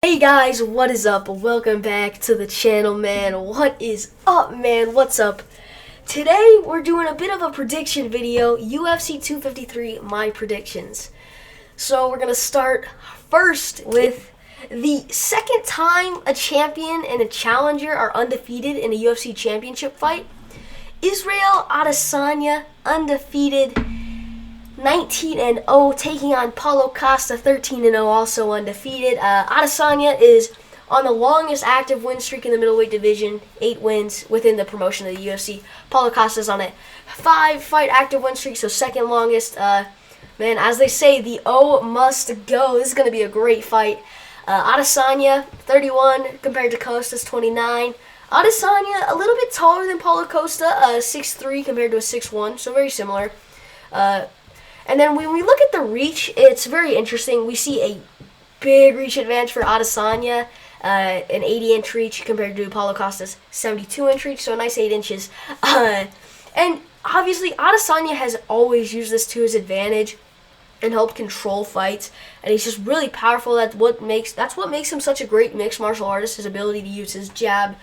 Hey guys, what is up? Welcome back to the channel, man. What is up, man? What's up? Today, we're doing a bit of a prediction video, UFC 253, my predictions. So, we're going to start first with the second time a champion and a challenger are undefeated in a UFC championship fight. Israel Adesanya, undefeated, 19-0, taking on Paulo Costa, 13-0, also undefeated. Adesanya is on the longest active win streak in the middleweight division, 8 wins within the promotion of the UFC. Paulo Costa is on a 5-fight active win streak, so second longest. Man, as they say, the O must go. This is going to be a great fight. Adesanya, 31 compared to Costa's 29. Adesanya, a little bit taller than Paulo Costa, 6'3 compared to a 6'1, so very similar. And then when we look at the reach, it's very interesting. We see a big reach advantage for Adesanya, an 80-inch reach compared to Paulo Costa's 72-inch reach, so a nice 8 inches. And obviously, Adesanya has always used this to his advantage and helped control fights, and he's just really powerful. That's what makes him such a great mixed martial artist. His ability to use his jab,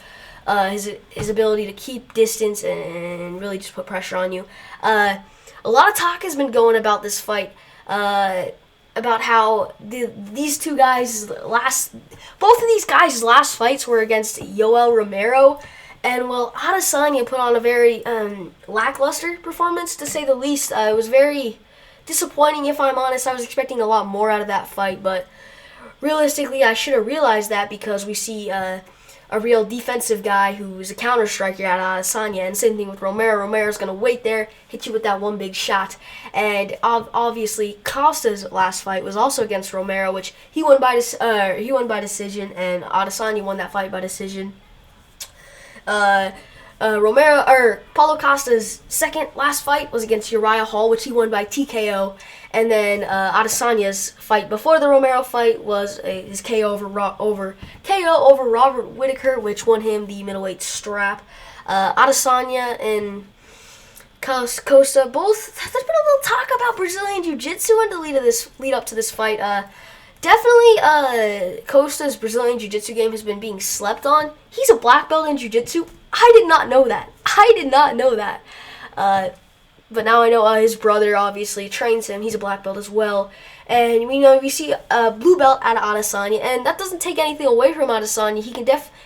his ability to keep distance and really just put pressure on you. A lot of talk has been going about this fight, about how these two guys both of these guys' last fights were against Yoel Romero, and well, Adesanya put on a very lackluster performance, to say the least. It was very disappointing, if I'm honest. I was expecting a lot more out of that fight, but realistically, I should have realized that, because we see a real defensive guy who's a counter striker at Adesanya, and same thing with Romero. Romero's gonna wait there, hit you with that one big shot, and obviously Costa's last fight was also against Romero, which he won by decision, and Adesanya won that fight by decision. Paulo Costa's last fight was against Uriah Hall, which he won by TKO, and then Adesanya's fight before the Romero fight was his KO over Robert Whittaker, which won him the middleweight strap. Adesanya and Costa both. There's been a little talk about Brazilian Jiu-Jitsu in the lead up to this fight. Definitely, Costa's Brazilian Jiu-Jitsu game has been being slept on. He's a black belt in Jiu-Jitsu. I did not know that. But now I know his brother obviously trains him. He's a black belt as well. And we see a blue belt at Adesanya, and that doesn't take anything away from Adesanya.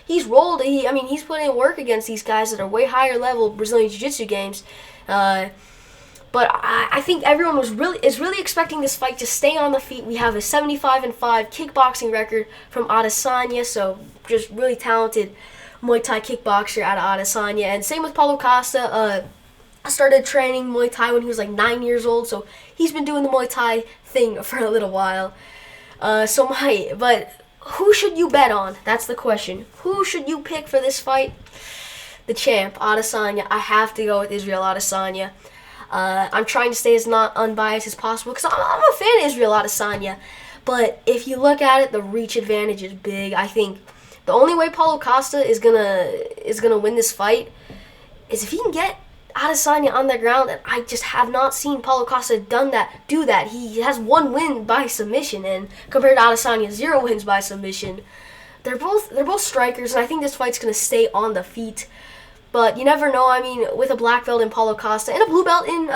He's rolled. He's put in work against these guys that are way higher level Brazilian Jiu-Jitsu games. But I think everyone is really expecting this fight to stay on the feet. We have a 75-5 kickboxing record from Adesanya, so just really talented Muay Thai kickboxer at Adesanya. And same with Paulo Costa. I started training Muay Thai when he was like 9 years old, so he's been doing the Muay Thai thing for a little while. But who should you bet on? That's the question. Who should you pick for this fight? The champ, Adesanya. I have to go with Israel Adesanya. I'm trying to stay as not unbiased as possible, because I'm a fan of Israel Adesanya. But if you look at it, the reach advantage is big. I think the only way Paulo Costa is gonna win this fight is if he can get Adesanya on the ground, and I just have not seen Paulo Costa do that. He has 1 win by submission, and compared to Adesanya, 0 wins by submission. They're both strikers, and I think this fight's gonna stay on the feet. But you never know. I mean, with a black belt in Paulo Costa and a blue belt in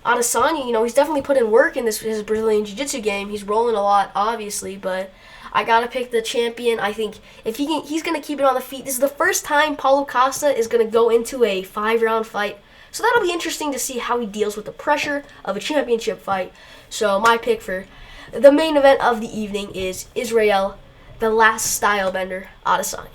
Adesanya, he's definitely put in work in his Brazilian Jiu-Jitsu game. He's rolling a lot, obviously, but I gotta pick the champion. I think if he's gonna keep it on the feet. This is the first time Paulo Costa is gonna go into a 5-round fight, so that'll be interesting to see how he deals with the pressure of a championship fight. So my pick for the main event of the evening is Israel, the last stylebender, Adesanya.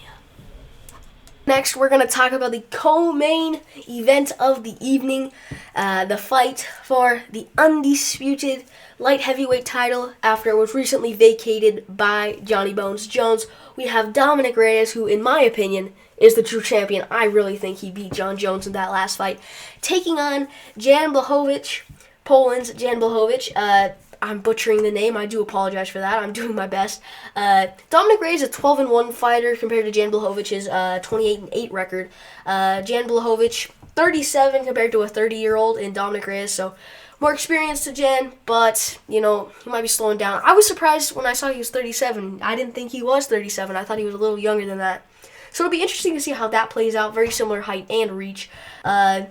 Next, we're going to talk about the co-main event of the evening, the fight for the undisputed light heavyweight title after it was recently vacated by Johnny Bones Jones. We have Dominic Reyes, who, in my opinion, is the true champion. I really think he beat John Jones in that last fight, taking on Jan Blachowicz, Poland's Jan Blachowicz. I'm butchering the name. I do apologize for that. I'm doing my best. Dominic Reyes is a 12-1 fighter compared to Jan Blachowicz's 28-8 record. Jan Blachowicz, 37 compared to a 30-year-old in Dominic Reyes. So more experienced to Jan, but, he might be slowing down. I was surprised when I saw he was 37. I didn't think he was 37. I thought he was a little younger than that. So it'll be interesting to see how that plays out. Very similar height and reach. Jan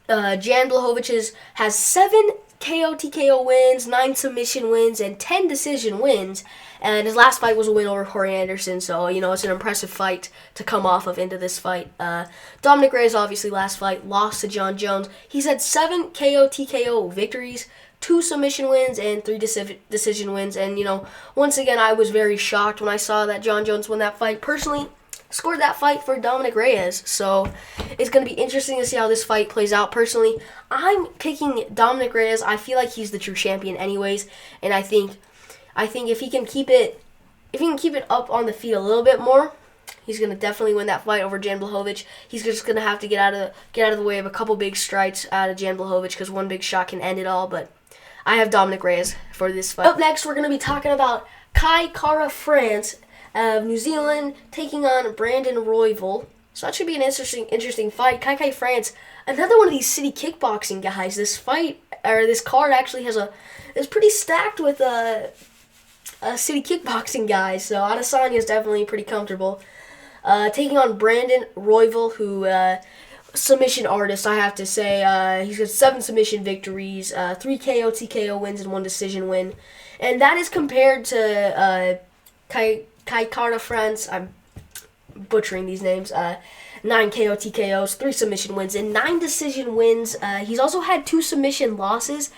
Blachowicz has 7 KO TKO wins, 9 submission wins, and 10 decision wins. And his last fight was a win over Corey Anderson, so, it's an impressive fight to come off of into this fight. Dominic Reyes, obviously, last fight, lost to John Jones. He's had 7 KO TKO victories, 2 submission wins, and 3 decision wins. And, once again, I was very shocked when I saw that John Jones won that fight. Personally, scored that fight for Dominic Reyes, so it's going to be interesting to see how this fight plays out. Personally, I'm picking Dominic Reyes. I feel like he's the true champion anyways, and I think if he can keep it up on the feet a little bit more, he's going to definitely win that fight over Jan Blachowicz. He's just going to have to get out of the way of a couple big strikes out of Jan Blachowicz, because one big shot can end it all, but I have Dominic Reyes for this fight. Up next, we're going to be talking about Kai Kara France of New Zealand taking on Brandon Royval. So that should be an interesting fight. Kai France, another one of these city kickboxing guys. This card actually is pretty stacked with city kickboxing guys. So Adesanya is definitely pretty comfortable. Taking on Brandon Royval, who submission artist, I have to say. He's got 7 submission victories, 3 KO TKO wins, and 1 decision win. And that is compared to Kai Kara France. I'm butchering these names. 9 KO TKOs, 3 submission wins, and 9 decision wins. He's also had 2 submission losses.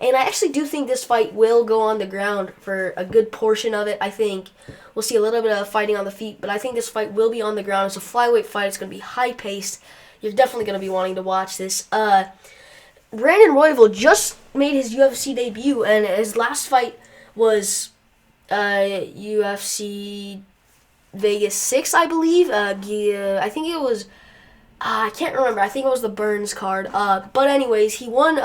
And I actually do think this fight will go on the ground for a good portion of it. I think we'll see a little bit of fighting on the feet, but I think this fight will be on the ground. It's a flyweight fight. It's going to be high-paced. You're definitely going to be wanting to watch this. Brandon Royval just made his UFC debut, and his last fight was UFC Vegas 6, I believe. I think it was... I can't remember. I think it was the Burns card. But anyways, he won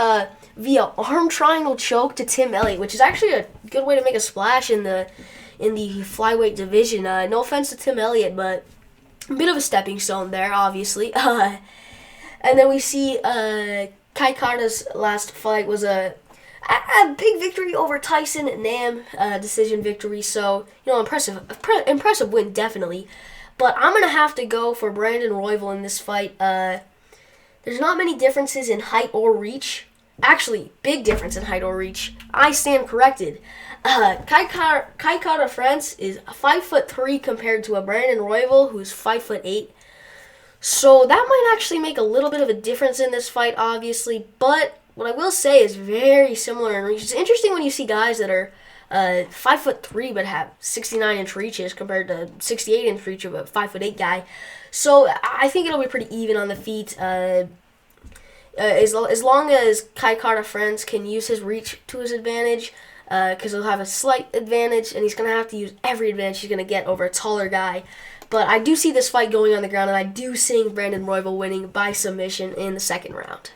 via arm triangle choke to Tim Elliott, which is actually a good way to make a splash in the flyweight division. No offense to Tim Elliott, but a bit of a stepping stone there, obviously. And then we see Kai Kara's last fight was a big victory over Tyson Nam, decision victory. So, impressive win, definitely. But I'm going to have to go for Brandon Royval in this fight. There's not many differences in height or reach. Actually, big difference in height or reach. I stand corrected. Kai Kara France is 5'3" compared to a Brandon Royval who's 5'8". So that might actually make a little bit of a difference in this fight, obviously. But what I will say is very similar in reach. It's interesting when you see guys that are 5'3" but have 69-inch reaches compared to 68-inch reach of a 5'8" guy. So I think it'll be pretty even on the feet. As long as Kai Kara France can use his reach to his advantage, because he'll have a slight advantage, and he's going to have to use every advantage he's going to get over a taller guy. But I do see this fight going on the ground, and I do see Brandon Royval winning by submission in the second round.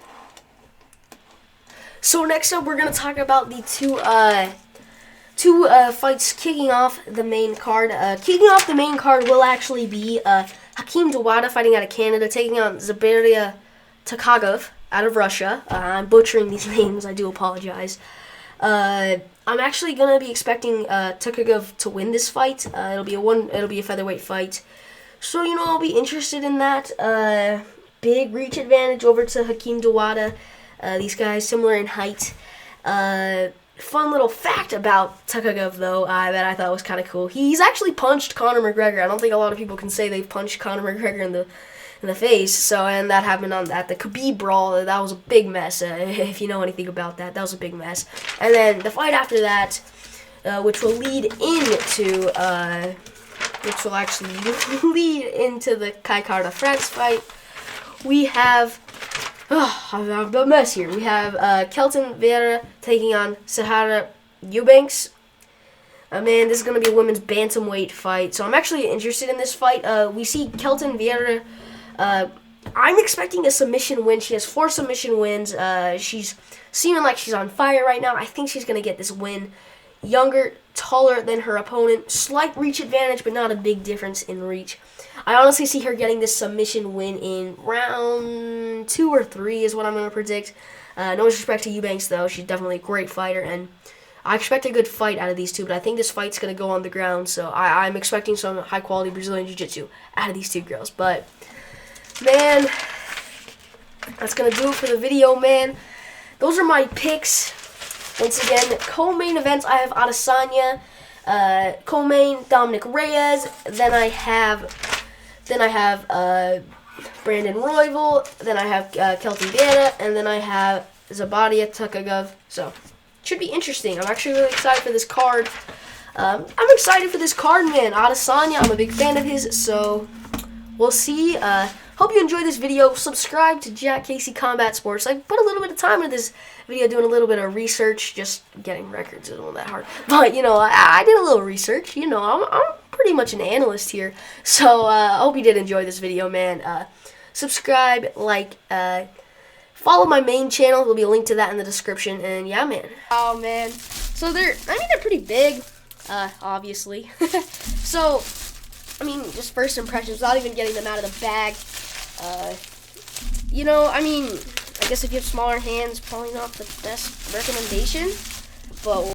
So next up, we're going to talk about the two fights kicking off the main card. Kicking off the main card will actually be Hakeem Dawada fighting out of Canada, taking on Zaberia Takagov out of Russia. I'm butchering these names. I do apologize. I'm actually gonna be expecting Takagov to win this fight. It'll be a featherweight fight, so I'll be interested in that. Big reach advantage over to Hakeem Dawada. These guys similar in height. Fun little fact about Takagov, though, that I thought was kind of cool. He's actually punched Conor McGregor. I don't think a lot of people can say they've punched Conor McGregor in the face. So, and that happened on the Khabib brawl. That was a big mess. If you know anything about that, that was a big mess. And then the fight after that, which will actually lead into the Kai Kara France fight. We have. I'm a mess here. We have Kelton Vieira taking on Sahara Eubanks. Man, this is going to be a women's bantamweight fight, so I'm actually interested in this fight. We see Kelton Vieira. I'm expecting a submission win. She has 4 submission wins. She's seeming like she's on fire right now. I think she's going to get this win. Younger, taller than her opponent. Slight reach advantage, but not a big difference in reach. I honestly see her getting this submission win in round 2 or 3 is what I'm going to predict. No disrespect to Eubanks, though. She's definitely a great fighter, and I expect a good fight out of these two, but I think this fight's going to go on the ground, so I'm expecting some high-quality Brazilian Jiu-Jitsu out of these two girls. But, man, that's going to do it for the video, man. Those are my picks. Once again, co-main events, I have Adesanya, co-main Dominic Reyes, then I have Brandon Royval, then I have Kelton Dana, and then I have Zabadia Tukagov. So, should be interesting. I'm actually really excited for this card. I'm excited for this card, man. Adesanya, I'm a big fan of his, so we'll see. Hope you enjoyed this video. Subscribe to Jack Casey Combat Sports. I put a little bit of time into this video doing a little bit of research. Just getting records isn't that hard. But, you know, I did a little research. You know, I'm pretty much an analyst here. So, I hope you did enjoy this video, man. Subscribe, like, follow my main channel. There'll be a link to that in the description. And, yeah, man. Oh, man. So, they're pretty big, obviously. So, I mean, just first impressions, without even getting them out of the bag. You know, I mean, I guess if you have smaller hands, probably not the best recommendation, but